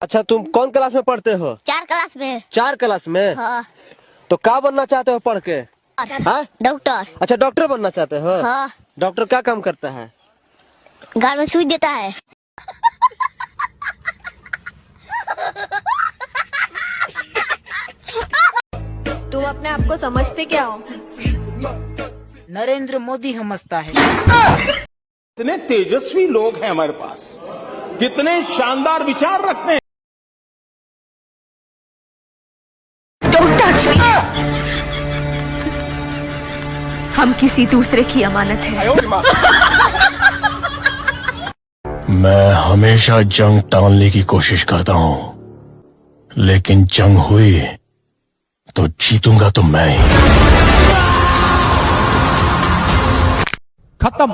अच्छा, तुम कौन क्लास में पढ़ते हो? 4 क्लास में। 4 क्लास में? हाँ। तो क्या बनना चाहते हो पढ़ के? हाँ? डॉक्टर। अच्छा, डॉक्टर बनना चाहते हो? हाँ। डॉक्टर क्या काम करता है? घर में सुई देता है। तुम अपने आप को समझते क्या हो? नरेंद्र मोदी समझता है। कितने तेजस्वी लोग हैं हमारे पास, कितने शानदार विचार रखते हैं। हम किसी दूसरे की अमानत है। मैं हमेशा जंग टालने की कोशिश करता हूं, लेकिन जंग हुई तो जीतूंगा तो मैं ही। खत्म।